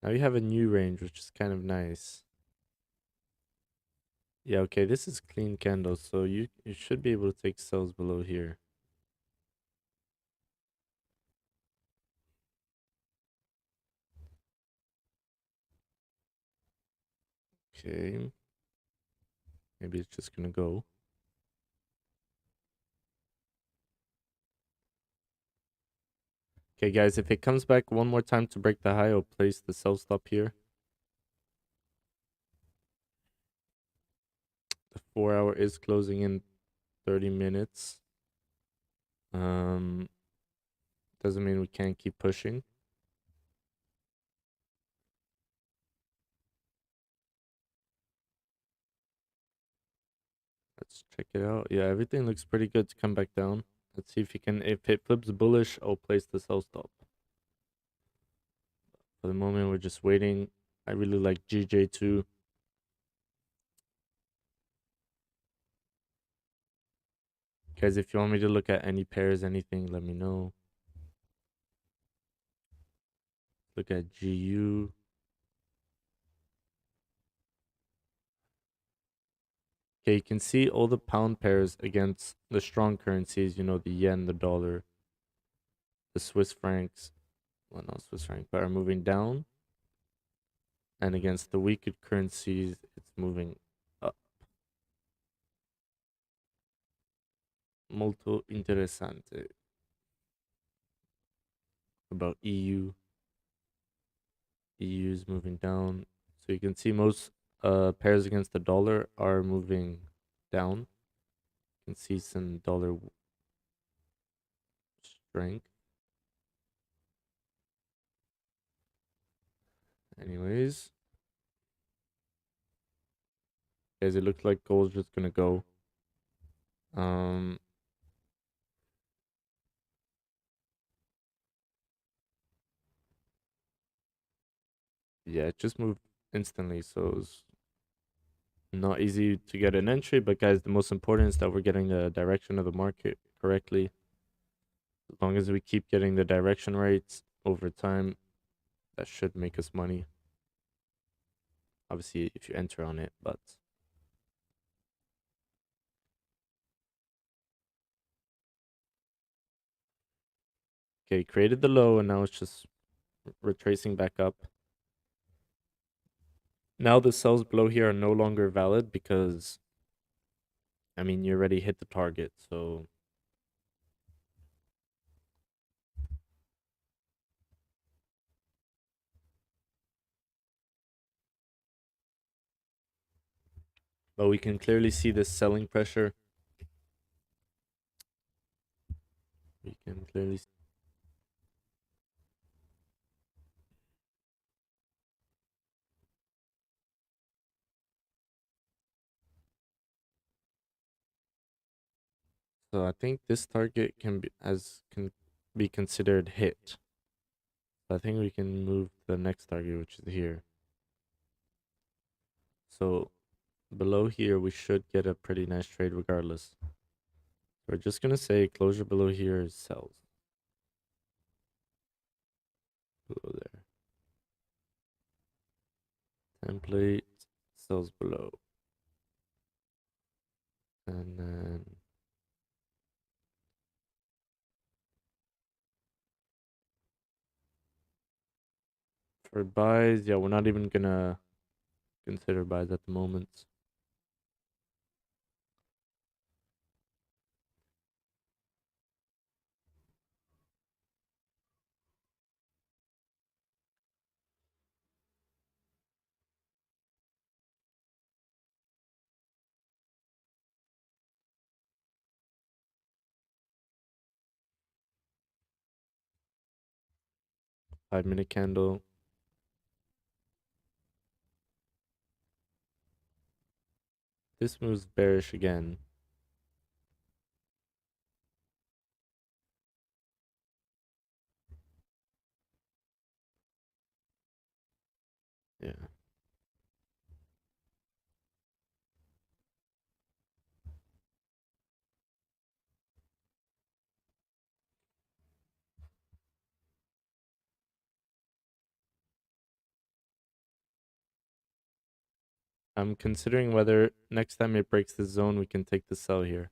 Now you have a new range, which is kind of nice. Yeah, okay, this is clean candle, so you should be able to take sells below here. Okay. Maybe it's just gonna go. Okay, guys, if it comes back one more time to break the high, I'll place the sell stop here. The 4-hour is closing in 30 minutes. Doesn't mean we can't keep pushing. Let's check it out. Yeah, everything looks pretty good to come back down. Let's see if if it flips bullish, I'll place the sell stop. For the moment, we're just waiting. I really like GJ too. Guys, if you want me to look at any pairs, anything, let me know. Look at GU. Okay, you can see all the pound pairs against the strong currencies, the yen, the dollar, the Swiss francs. Well, not Swiss franc, but are moving down. And against the weaker currencies, it's moving up. Molto interessante. About EU. EU is moving down. So you can see most pairs against the dollar are moving down. You can see some dollar strength. Anyways, guys, it looks like gold's just gonna go. Yeah, it just moved instantly, so it's not easy to get an entry. But guys, the most important is that we're getting the direction of the market correctly. As long as we keep getting the direction rates over time, that should make us money. Obviously, if you enter on it, but okay, created the low, and now it's just retracing back up. Now the sells below here are no longer valid because I mean, you already hit the target, so but we can clearly see the selling pressure. We can clearly so I think this target can be considered hit. I think we can move to the next target, which is here. So below here, we should get a pretty nice trade regardless. We're just gonna say closure below here is sells. Below there. Template sells below. And then for buys, yeah, we're not even gonna consider buys at the moment. Five-minute candle. This moves bearish again. Yeah. I'm considering whether next time it breaks the zone, we can take the sell here.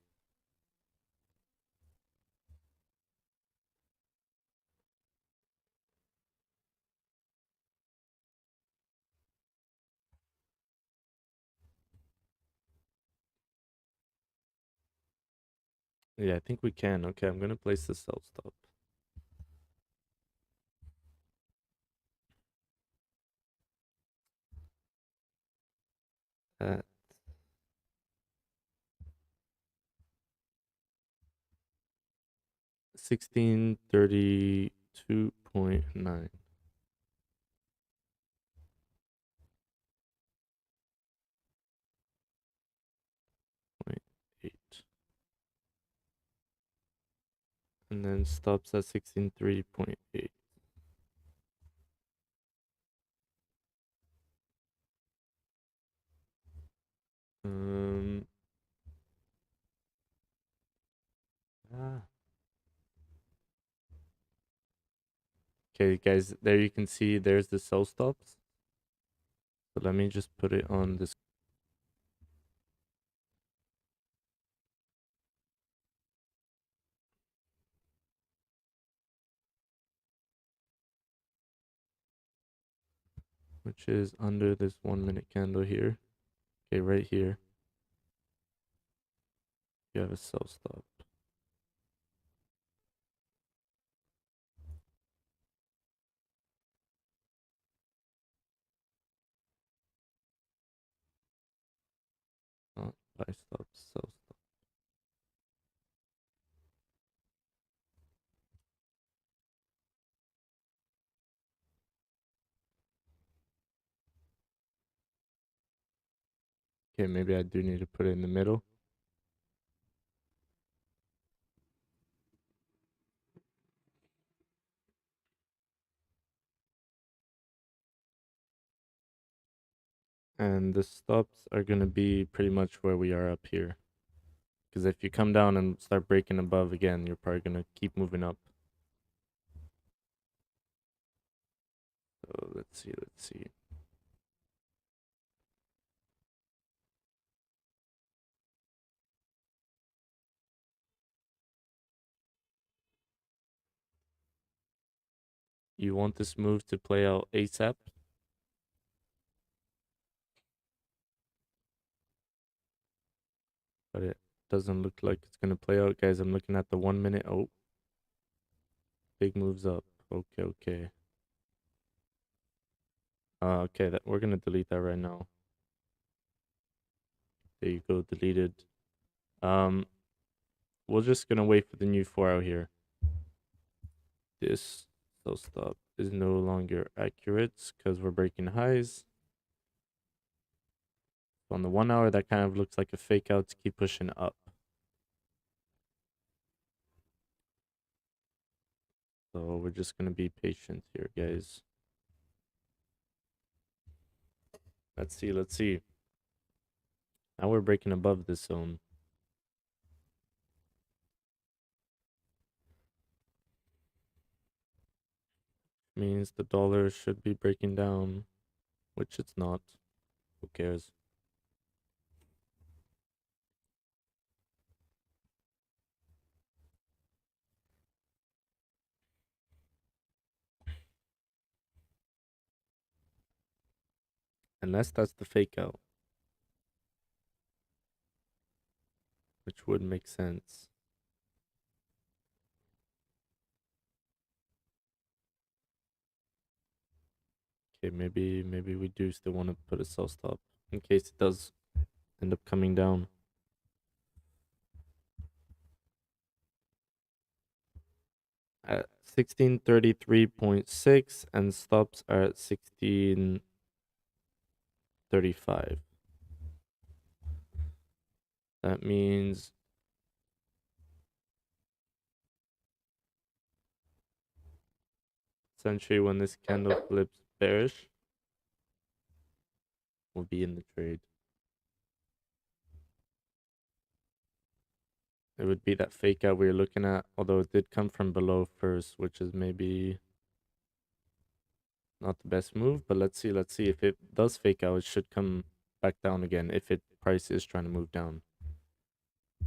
Yeah, I think we can. Okay, I'm gonna place the sell stop. At 1632.9. 0.8. And then stops at 16.3. Um ah. Okay, guys, there you can see there's the sell stops. So let me just put it on this, which is under this 1 minute candle here. Okay, right here. You have a sell stop. Not buy stop, sell stop. Okay, maybe I do need to put it in the middle. And the stops are going to be pretty much where we are up here. Because if you come down and start breaking above again, you're probably going to keep moving up. So let's see. You want this move to play out ASAP? But doesn't look like it's gonna play out, guys. I'm looking at the 1 minute. Oh, big moves up. Okay, okay. Okay, that we're gonna delete that right now. There you go, deleted. Um, we're just gonna wait for the new 4 out here. This so stop is no longer accurate because we're breaking highs. On the 1 hour, that kind of looks like a fake out to keep pushing up. So we're just gonna be patient here, guys. Let's see, let's see. Now we're breaking above this zone. Means the dollar should be breaking down, which it's not. Who cares? Unless that's the fake out, which would make sense. Okay, maybe we do still want to put a sell stop in case it does end up coming down. At 1633.6 and stops are at 1635. That means essentially when this candle flips bearish, we'll be in the trade. It would be that fake out we were looking at, although it did come from below first, which is maybe not the best move, but let's see. Let's see if it does fake out. It should come back down again if it price is trying to move down.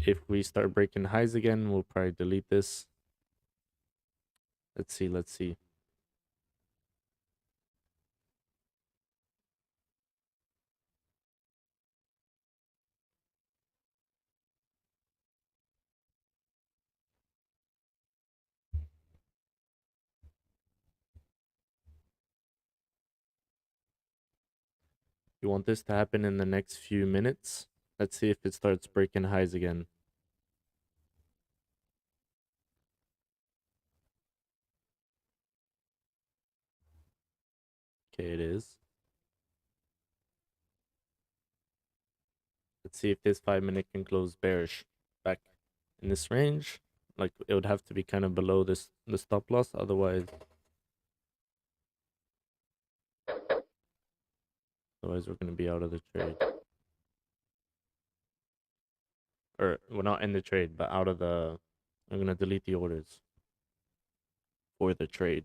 If we start breaking highs again, we'll probably delete this. Let's see. Let's see. You want this to happen in the next few minutes. Let's see if it starts breaking highs again. Okay, it is. Let's see if this 5 minute can close bearish back in this range. Like it would have to be kind of below the stop loss, otherwise we're gonna be out of the trade. Or we're not in the trade, but out of the. I'm gonna delete the orders for the trade.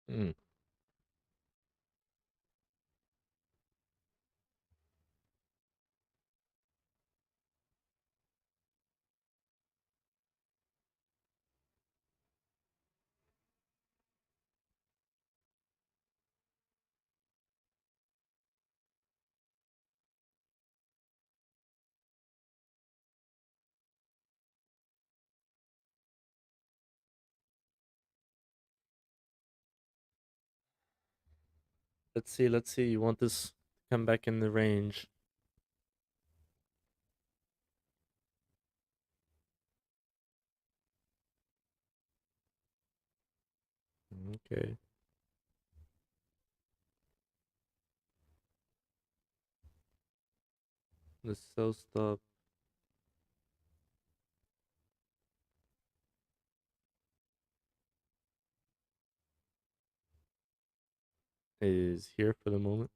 Mm. Let's see. Let's see. You want this to come back in the range? Okay. The sell stop is here for the moment.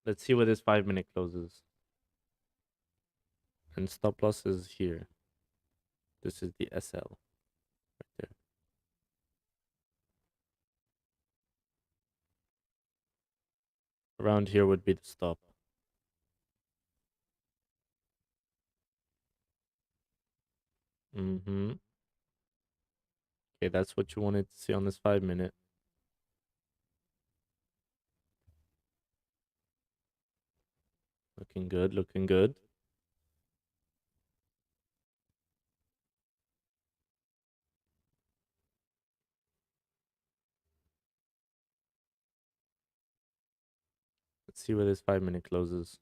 Let's see where this 5 minute closes. And stop loss is here. This is the SL right there. Around here would be the stop. Mm-hmm. Okay, that's what you wanted to see on this 5 minute. Looking good, looking good. Let's see where this 5 minute closes.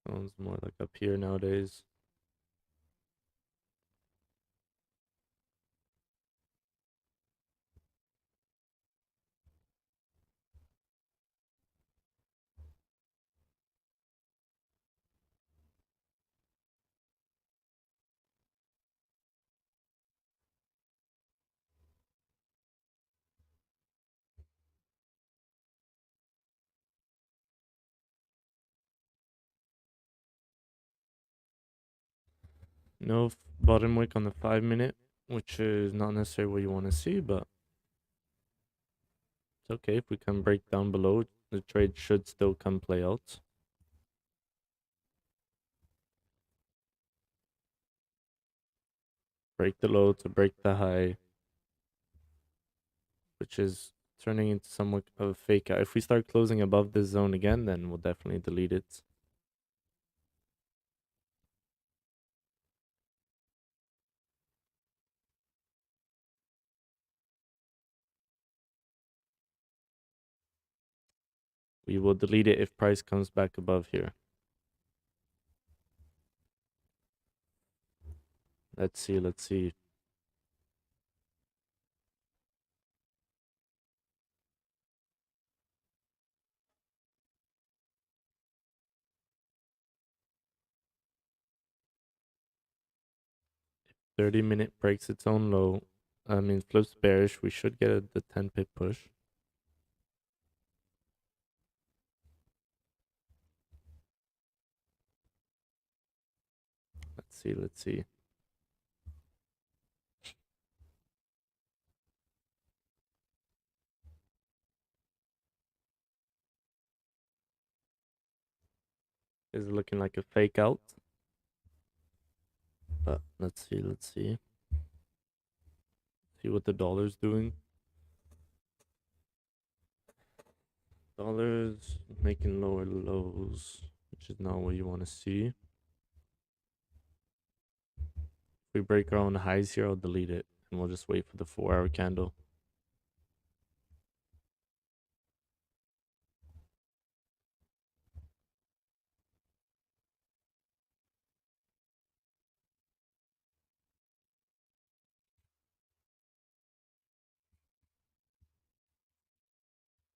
Sounds more like up here nowadays. No bottom wick on the 5 minute, which is not necessarily what you want to see, but it's okay. If we can break down below, the trade should still come play out. Break the low to break the high, which is turning into somewhat of a fake out. If we start closing above this zone again, then we'll definitely delete it. We will delete it if price comes back above here. Let's see, let's see. If 30 minute breaks its own low, I mean flips bearish, we should get the 10 pip push. Let's see, let's see. Is looking like a fake out. But let's see, let's see. See what the dollar's doing. Dollar's making lower lows, which is not what you want to see. If we break our own highs here, I'll delete it. And we'll just wait for the 4 hour candle.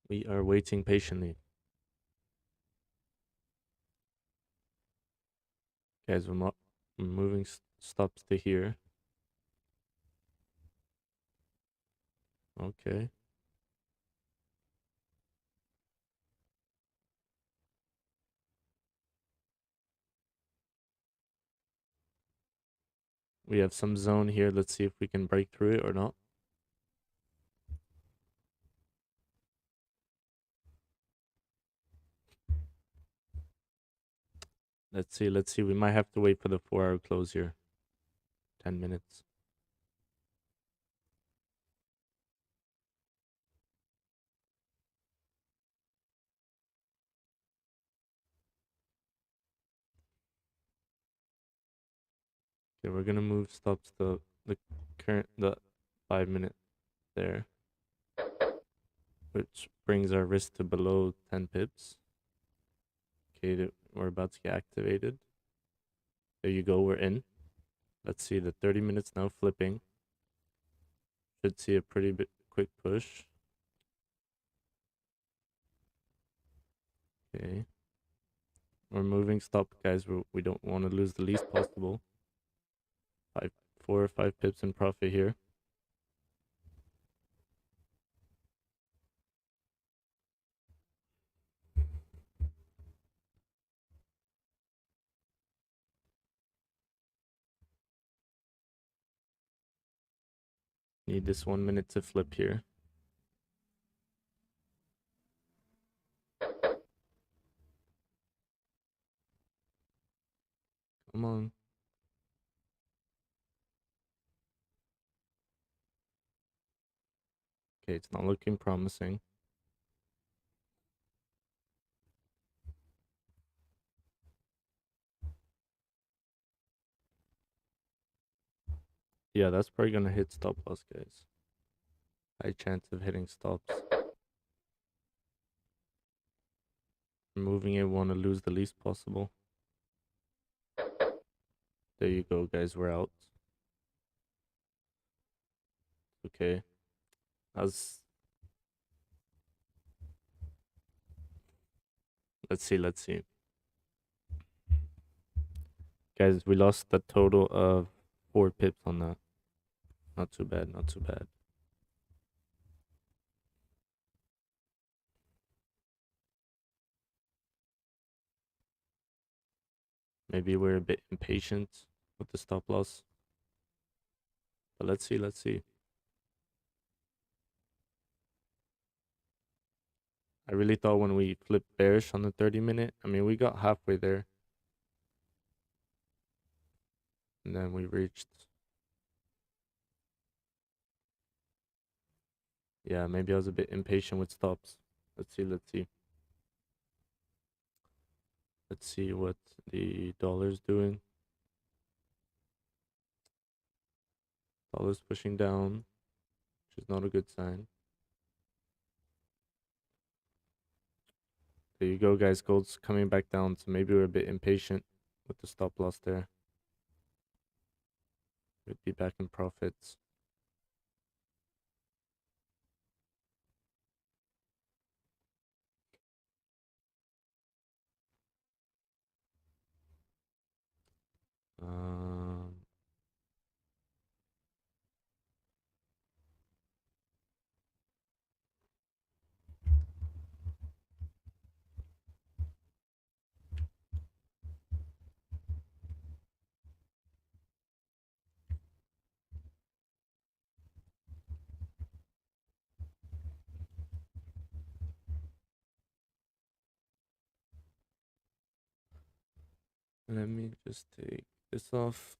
We are waiting patiently. Guys, we're moving stops to here. Okay. We have some zone here. Let's see if we can break through it or not. Let's see, let's see. We might have to wait for the 4 hour close here. 10 minutes. Okay, we're gonna move stops to the 5 minute there. which brings our risk to below 10 pips. Okay, we're about to get activated. There you go, we're in. Let's see, the 30 minutes now flipping. Should see a pretty quick push. Okay. We're moving stop, guys. We don't want to lose the least possible. 4 or 5 pips in profit here. Need this 1 minute to flip here. Come on. Okay, it's not looking promising. Yeah, that's probably gonna hit stop loss, guys. High chance of hitting stops. Moving it, want to lose the least possible. There you go, guys. We're out. Okay. Let's see. Guys, we lost a total of 4 pips on that. Not too bad, not too bad. Maybe we're a bit impatient with the stop loss. But let's see. I really thought when we flipped bearish on the 30-minute, I mean, we got halfway there. And then we reached... Yeah, maybe I was a bit impatient with stops. Let's see. Let's see what the dollar's doing. Dollar's pushing down, which is not a good sign. There you go, guys. Gold's coming back down, so maybe we're a bit impatient with the stop loss there. We'd be back in profits. Um, Let me just take this off.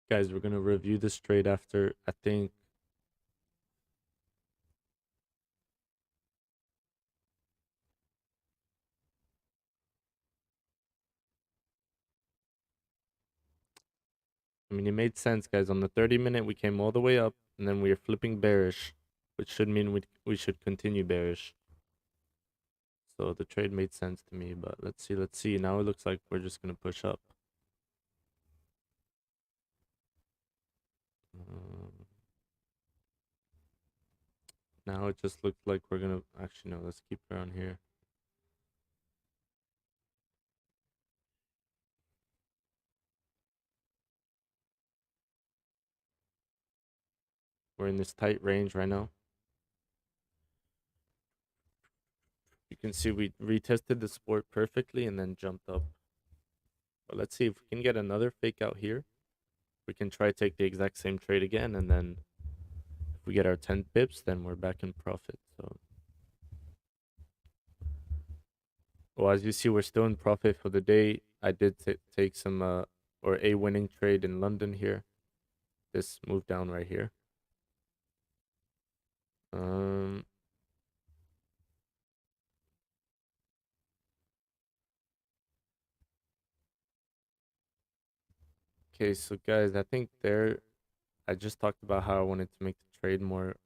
Guys, we're going to review this trade after, I think. I mean, it made sense, guys. On the 30-minute, we came all the way up, and then we are flipping bearish, which should mean we should continue bearish. So the trade made sense to me, but let's see. Now it looks like we're just going to push up. Now it just looks like we're going to... Actually, no, let's keep around here. We're in this tight range right now. You can see we retested the support perfectly and then jumped up. But let's see if we can get another fake out here. We can try take the exact same trade again, and then if we get our 10 pips, then we're back in profit. So, well, as you see, we're still in profit for the day. I did take some or a winning trade in London here. This move down right here. Okay, so guys, I think I just talked about how I wanted to make the trade more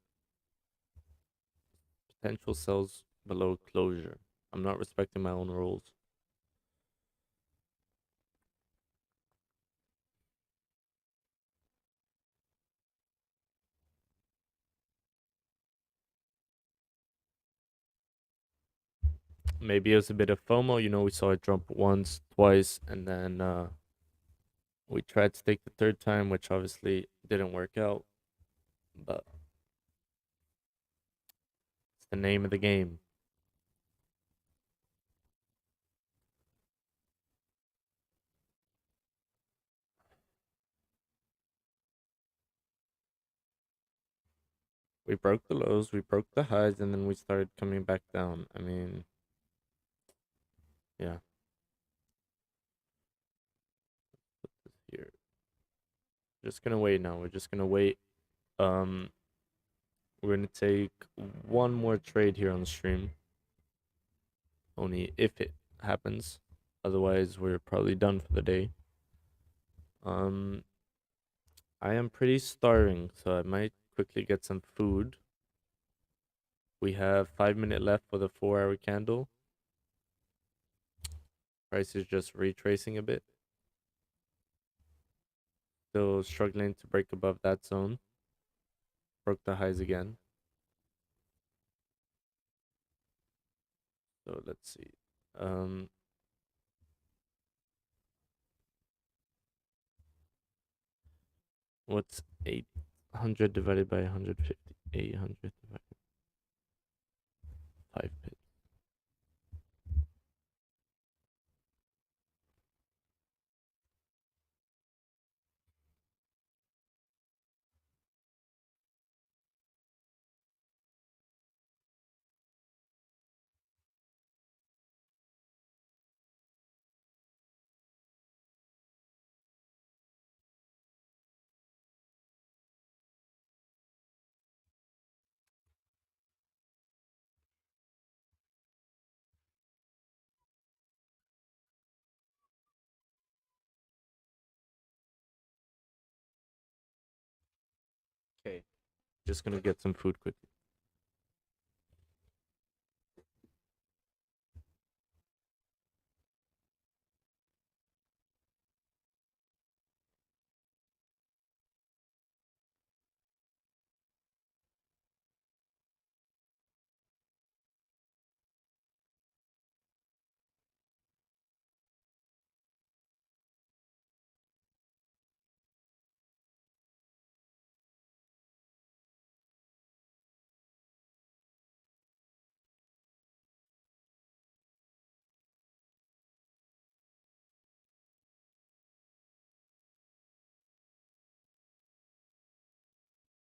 potential sells below closure. I'm not respecting my own rules. Maybe it was a bit of FOMO. We saw it jump once, twice, and then we tried to take the third time, which obviously didn't work out. But it's the name of the game. We broke the lows, we broke the highs, and then we started coming back down. I mean, yeah. Put this here. Just gonna wait now. We're just gonna wait. Um, we're gonna take one more trade here on the stream. Only if it happens. Otherwise, we're probably done for the day. Um, I am pretty starving, so I might quickly get some food. We have 5 minutes left for the 4 hour candle. Price is just retracing a bit. Still struggling to break above that zone. Broke the highs again. So let's see. Um, what's 800 divided by 150? 800 divided 5 pips. Okay. Just gonna get some food quickly.